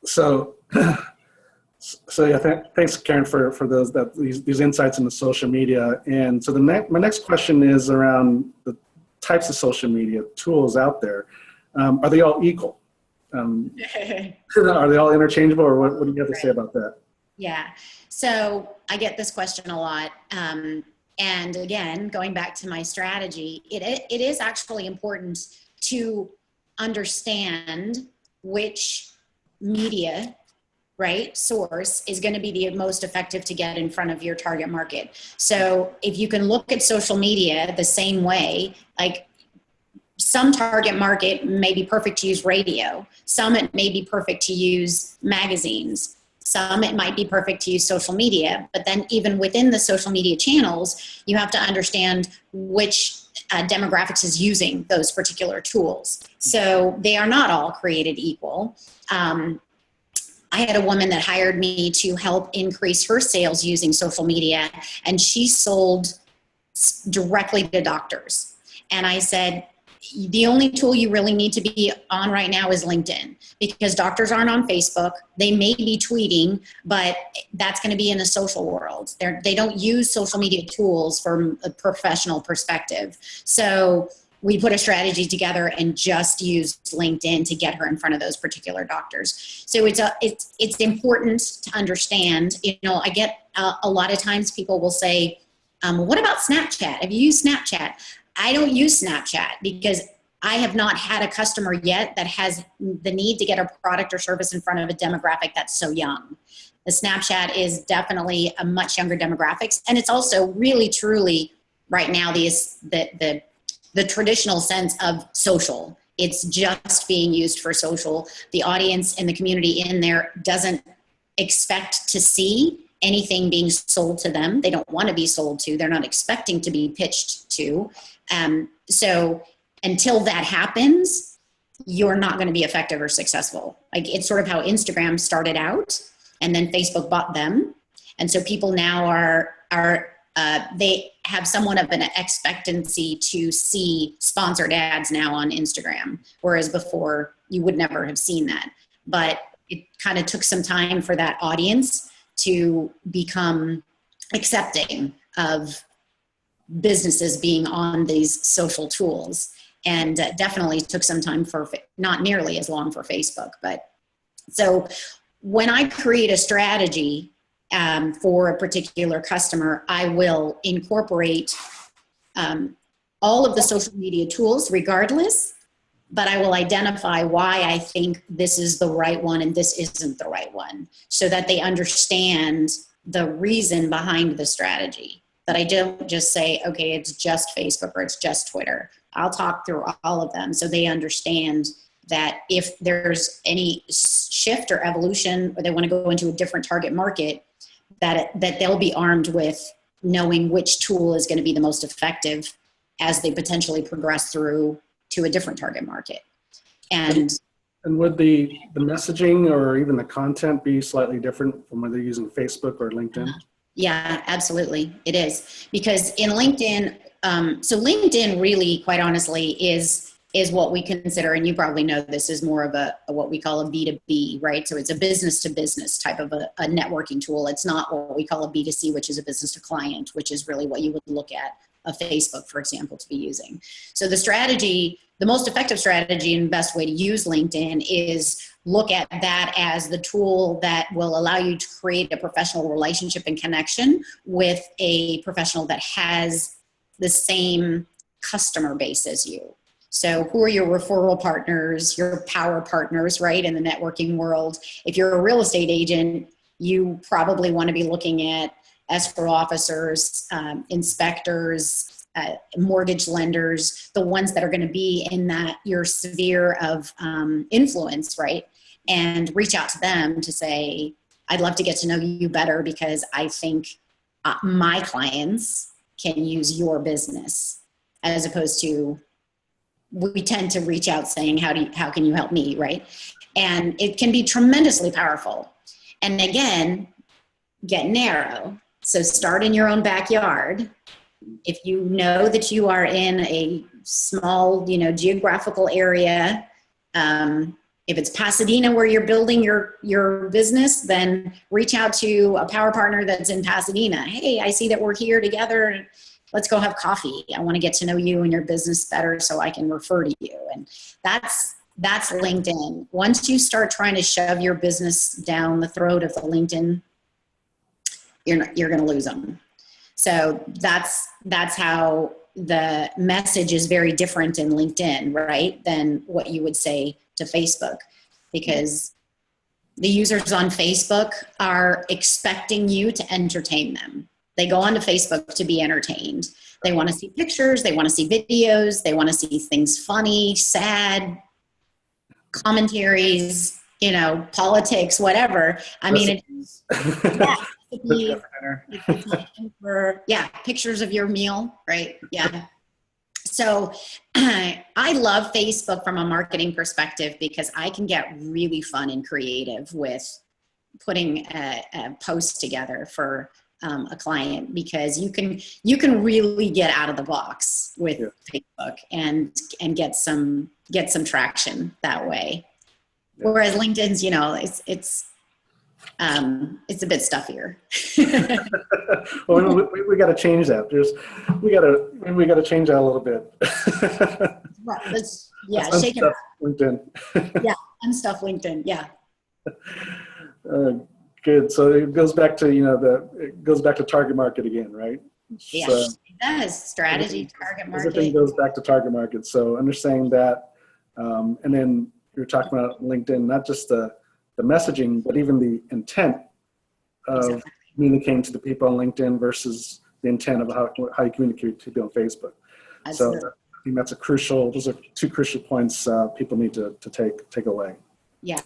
So, so yeah, thanks, Karen, for these insights into social media. And so my next question is around the types of social media tools out there. Are they all equal? Are they all interchangeable, or what do you have to say about that? Yeah, so I get this question a lot. And again, going back to my strategy, it is actually important to understand which media, right, source is going to be the most effective to get in front of your target market. So if you can look at social media the same way, like some target market may be perfect to use radio, some it may be perfect to use magazines, some it might be perfect to use social media, but then even within the social media channels, you have to understand which demographics is using those particular tools. So they are not all created equal. I had a woman that hired me to help increase her sales using social media, and she sold directly to doctors. And I said, the only tool you really need to be on right now is LinkedIn, because doctors aren't on Facebook. They may be tweeting, but that's going to be in the social world. They don't use social media tools from a professional perspective. So we put a strategy together and just used LinkedIn to get her in front of those particular doctors. So it's important to understand. I get a lot of times people will say, what about Snapchat? Have you used Snapchat? I don't use Snapchat because I have not had a customer yet that has the need to get a product or service in front of a demographic that's so young. The Snapchat is definitely a much younger demographics, and it's also really truly right now the traditional sense of social. It's just being used for social. The audience and the community in there doesn't expect to see anything being sold to them. They don't want to be sold to. They're not expecting to be pitched to. So until that happens, you're not going to be effective or successful. Like, it's sort of how Instagram started out, and then Facebook bought them. And so people now they have somewhat of an expectancy to see sponsored ads now on Instagram, whereas before you would never have seen that. But it kind of took some time for that audience to become accepting of businesses being on these social tools. And definitely took some time not nearly as long for Facebook. But so when I create a strategy for a particular customer, I will incorporate all of the social media tools regardless, but I will identify why I think this is the right one and this isn't the right one, so that they understand the reason behind the strategy. That I don't just say, okay, it's just Facebook or it's just Twitter. I'll talk through all of them so they understand that if there's any shift or evolution, or they want to go into a different target market, that they'll be armed with knowing which tool is going to be the most effective as they potentially progress through to a different target market. And would the messaging or even the content be slightly different from whether you're using Facebook or LinkedIn? Yeah, absolutely. It is. Because in LinkedIn, so LinkedIn really, quite honestly, is what we consider, and you probably know this, is more of what we call a B2B, right? So it's a business to business type of a networking tool. It's not what we call a B2C, which is a business to client, which is really what you would look at a Facebook, for example, to be using. So the strategy, the most effective strategy and best way to use LinkedIn is look at that as the tool that will allow you to create a professional relationship and connection with a professional that has the same customer base as you. So who are your referral partners, your power partners, right, in the networking world? If you're a real estate agent, you probably want to be looking at escrow officers, inspectors, mortgage lenders, the ones that are going to be in your sphere of influence, right? And reach out to them to say, I'd love to get to know you better because I think my clients can use your business, as opposed to, we tend to reach out saying, how can you help me, right? And it can be tremendously powerful. And again, get narrow. So start in your own backyard. If you know that you are in a small, geographical area, If it's Pasadena where you're building your business, then reach out to a power partner that's in Pasadena. Hey, I see that we're here together. Let's go have coffee. I want to get to know you and your business better so I can refer to you. And that's LinkedIn. Once you start trying to shove your business down the throat of the LinkedIn, you're going to lose them. So that's how the message is very different in LinkedIn, right, than what you would say to Facebook, because the users on Facebook are expecting you to entertain them. They go onto Facebook to be entertained. They want to see pictures. They want to see videos. They want to see things funny, sad, commentaries, politics, whatever. I mean, pictures of your meal, right? Yeah. So I love Facebook from a marketing perspective because I can get really fun and creative with putting a post together for a client, because you can really get out of the box with Facebook and get some traction that way. Yeah. Whereas LinkedIn's, it's a bit stuffier. Well, we got to change that. We got to change that a little bit. Right. Let's shake it up. LinkedIn. Yeah, unstuff LinkedIn. Yeah. Good. So it goes back to it goes back to target market again, right? Yeah, it does. Strategy, target market. Everything goes back to target market. So understanding that, and then you're talking about LinkedIn, not just the messaging, but even the intent of communicating to the people on LinkedIn versus the intent of how you communicate to people on Facebook. Absolutely. So I think those are two crucial points people need to take away. Yeah.